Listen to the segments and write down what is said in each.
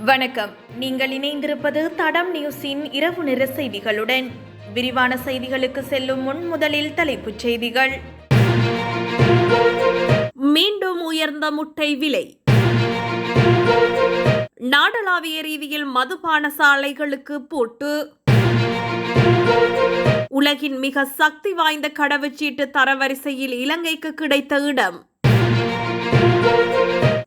வணக்கம். நீங்கள் இணைந்திருப்பது தடம் நியூஸின் இரவு நேர செய்திகளுடன். விரிவான செய்திகளுக்கு செல்லும் முன் முதலில் தலைப்புச் செய்திகள். மீண்டும் உயர்ந்த முட்டை விலை. நாடளாவிய ரீதியில் மதுபான சாலைகளுக்கு பூட்டு. உலகின் மிக சக்தி வாய்ந்த கடவுச்சீட்டு தரவரிசையில் இலங்கைக்கு கிடைத்த இடம்.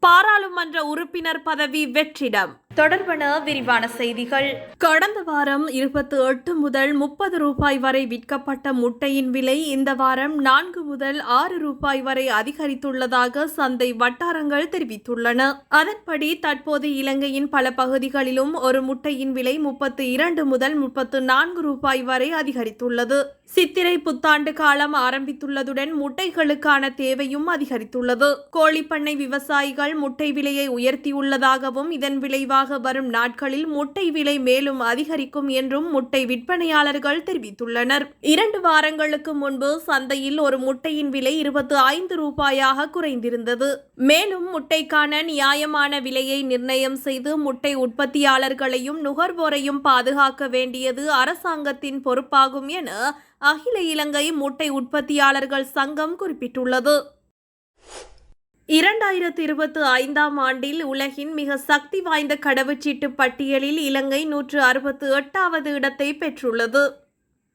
பாராளுமன்ற உறுப்பினர் பதவி வெற்றிடம். தொடர்பான விரிவான செய்திகள். கடந்த வாரம் 28 முதல் 30 ரூபாய் வரை விற்கப்பட்ட முட்டையின் விலை இந்த வாரம் 4 முதல் 6 ரூபாய் வரை அதிகரித்துள்ளதாக சந்தை வட்டாரங்கள் தெரிவித்துள்ளன. அதன்படி தற்போது இலங்கையின் பல பகுதிகளிலும் ஒரு முட்டையின் விலை 32 முதல் 34 ரூபாய் வரை அதிகரித்துள்ளது. சித்திரை புத்தாண்டு காலம் ஆரம்பித்துள்ளதுடன் முட்டைகளுக்கான தேவையும் அதிகரித்துள்ளது. கோழிப்பண்ணை விவசாயிகள் முட்டை விலையை உயர்த்தியுள்ளதாகவும் இதன் விளைவாக வரும் நாட்களில் முட்டை விலை மேலும் அதிகரிக்கும் என்றும் முட்டை விற்பனையாளர்கள் தெரிவித்துள்ளனர். 2 வாரங்களுக்கு முன்பு சந்தையில் ஒரு முட்டையின் விலை 25 ரூபாயாக குறைந்திருந்தது. மேலும் முட்டைக்கான நியாயமான விலையை நிர்ணயம் செய்து முட்டை உற்பத்தியாளர்களையும் நுகர்வோரையும் பாதுகாக்க வேண்டியது அரசாங்கத்தின் பொறுப்பாகும் என அகில இலங்கை முட்டை உற்பத்தியாளர்கள் சங்கம் குறிப்பிட்டுள்ளது. 2025ஆம் ஆண்டில் உலகின் மிக சக்தி வாய்ந்த கடவுச்சீட்டு பட்டியலில் இலங்கை 168வது இடத்தை பெற்றுள்ளது.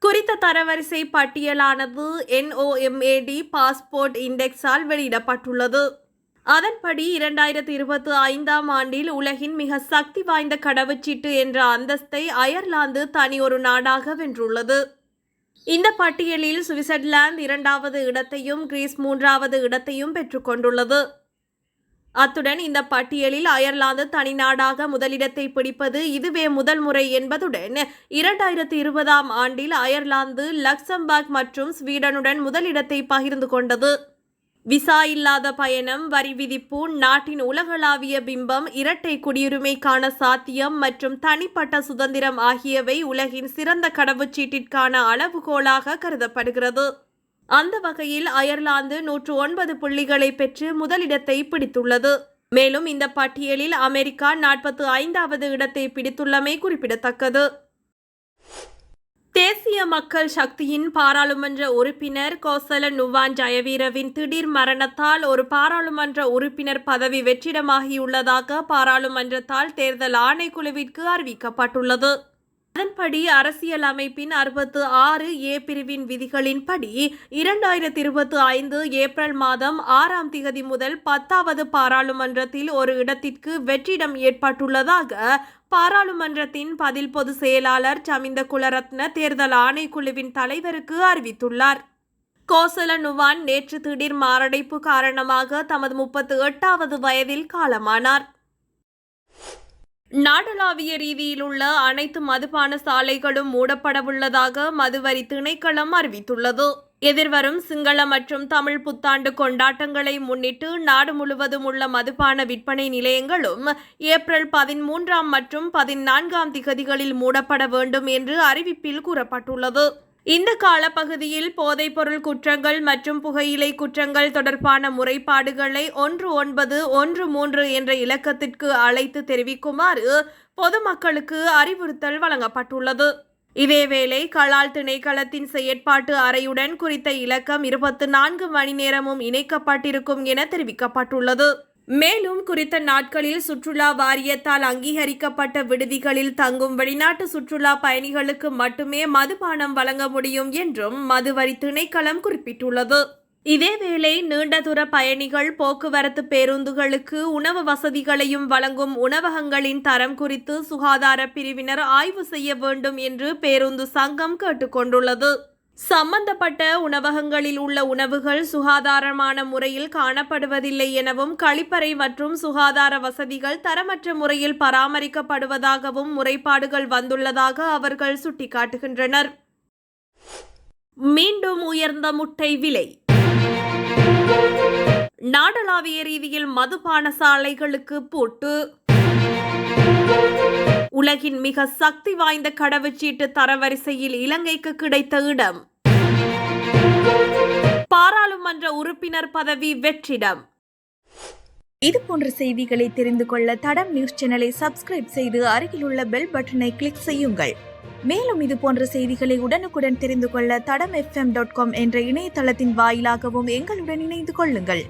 குறித்த தரவரிசை பட்டியலானது NOMAD பாஸ்போர்ட் இண்டெக்ஸால் வெளியிடப்பட்டுள்ளது. அதன்படி 2025ஆம் ஆண்டில் உலகின் மிக சக்தி வாய்ந்த கடவுச்சீட்டு என்ற அந்தஸ்தை அயர்லாந்து தனி ஒரு நாடாக வென்றுள்ளது. இந்த பட்டியலில் சுவிட்சர்லாந்து 2வது இடத்தையும் கிரீஸ் 3வது இடத்தையும் பெற்றுக்கொண்டுள்ளது. அத்துடன் இந்த பட்டியலில் அயர்லாந்து தனிநாடாக முதலிடத்தை பிடிப்பது இதுவே முதல் முறை என்பதுடன் 2020ஆம் ஆண்டில் அயர்லாந்து லக்சம்பர்க் மற்றும் ஸ்வீடனுடன் முதலிடத்தை பகிர்ந்து கொண்டது. விசா இல்லாத பயணம், வரி விதிப்பு, நாட்டின் உலகளாவிய பிம்பம், இரட்டை குடியுரிமைக்கான சாத்தியம் மற்றும் தனிப்பட்ட சுதந்திரம் ஆகியவை உலகின் சிறந்த கடவுச்சீட்டிற்கான அளவுகோலாக கருதப்படுகிறது. அந்த வகையில் அயர்லாந்து 109 புள்ளிகளை பெற்று முதலிடத்தை பிடித்துள்ளது. மேலும் இந்த பட்டியலில் அமெரிக்கா 45வது இடத்தை பிடித்துள்ளமை குறிப்பிடத்தக்கது. தேசிய மக்கள் சக்தியின் பாராளுமன்ற உறுப்பினர் கோசல நுவான் ஜயவீரவின் திடீர் மரணத்தால் ஒரு பாராளுமன்ற உறுப்பினர் பதவி வெற்றிடமாகியுள்ளதாக பாராளுமன்றத்தால் தேர்தல் ஆணைக்குழுவிற்கு அறிவிக்கப்பட்டுள்ளது. அதன்படி அரசியல் அமைப்பின் 66A பிரிவின் விதிகளின்படி 2025 ஏப்ரல் மாதம் 6ஆம் திகதி முதல் 10வது பாராளுமன்றத்தில் ஒரு இடத்திற்கு வெற்றிடம் ஏற்பட்டுள்ளதாக பாராளுமன்றத்தின் பதில் பொது செயலாளர் சமிந்த குலரத்ன தேர்தல் ஆணைக்குழுவின் தலைவருக்கு அறிவித்துள்ளார். கோசல நுவான் நேற்று திடீர் மாரடைப்பு காரணமாக தமது 38வது வயதில் காலமானார். நாடளாவிய ரீதியில் உள்ள அனைத்து மதுபான சாலைகளும் மூடப்படவுள்ளதாக மதுவரி திணைக்களம் அறிவித்துள்ளது. எதிர்வரும் சிங்கள மற்றும் தமிழ் புத்தாண்டு கொண்டாட்டங்களை முன்னிட்டு நாடு முழுவதும் உள்ள மதுபான விற்பனை நிலையங்களும் ஏப்ரல் 13 மற்றும் 14 திகதிகளில் மூடப்பட வேண்டும் என்று அறிவிப்பில் கூறப்பட்டுள்ளது. இந்த காலப்பகுதியில் போதைப்பொருள் குற்றங்கள் மற்றும் புகையிலை குற்றங்கள் தொடர்பான முறைப்பாடுகளை 1913 என்ற இலக்கத்திற்கு அழைத்து தெரிவிக்குமாறு பொதுமக்களுக்கு அறிவுறுத்தல் வழங்கப்பட்டுள்ளது. இதேவேளை கலால் திணைக்களத்தின் செயற்பாட்டு அறையுடன் குறித்த இலக்கம் 24 மணி நேரமும் இணைக்கப்பட்டிருக்கும் என தெரிவிக்கப்பட்டுள்ளது. மேலும் குறித்த நாட்களில் சுற்றுலா வாரியத்தால் அங்கீகரிக்கப்பட்ட விடுதிகளில் தங்கும் வெளிநாட்டு சுற்றுலா பயணிகளுக்கு மட்டுமே மதுபானம் வழங்க முடியும் என்றும் மதுவரி திணைக்களம் குறிப்பிட்டுள்ளது. இதேவேளை நீண்ட தூர பயணிகள் போக்குவரத்து பேருந்துகளுக்கு உணவு வசதிகளையும் வழங்கும் உணவகங்களின் தரம் குறித்து சுகாதார பிரிவினர் ஆய்வு செய்ய வேண்டும் என்று பேருந்து சங்கம் கேட்டுக்கொண்டுள்ளது. சம்பந்தப்பட்ட உணவகங்களில் உள்ள உணவுகள் சுகாதாரமான முறையில் காணப்படுவதில்லை எனவும் கழிப்பறை மற்றும் சுகாதார வசதிகள் தரமற்ற முறையில் பராமரிக்கப்படுவதாகவும் முறைப்பாடுகள் வந்துள்ளதாக அவர்கள் சுட்டிக்காட்டுகின்றனர். மீண்டும் உயர்ந்த முட்டை விலை. நாடளாவிய ரீதியில் மதுபான சாலைகளுக்கு பூட்டு. உலகின் மிக சக்தி வாய்ந்த கடவுச்சீட்டு தரவரிசையில் இலங்கைக்கு கிடைத்த இடம். பாராளுமன்ற உறுப்பினர் பதவி வெற்றிடம். இது போன்ற செய்திகளை தெரிந்து கொள்ள தடம் நியூஸ் சேனலை சப்ஸ்கிரைப் செய்து அருகில் உள்ள பெல் பட்டனை கிளிக் செய்யுங்கள். மேலும் இது போன்ற செய்திகளை உடனுக்குடன் தெரிந்து கொள்ள தடம் FM.com என்ற இணையதளத்தின் வாயிலாகவும் எங்களுடன் இணைந்து கொள்ளுங்கள்.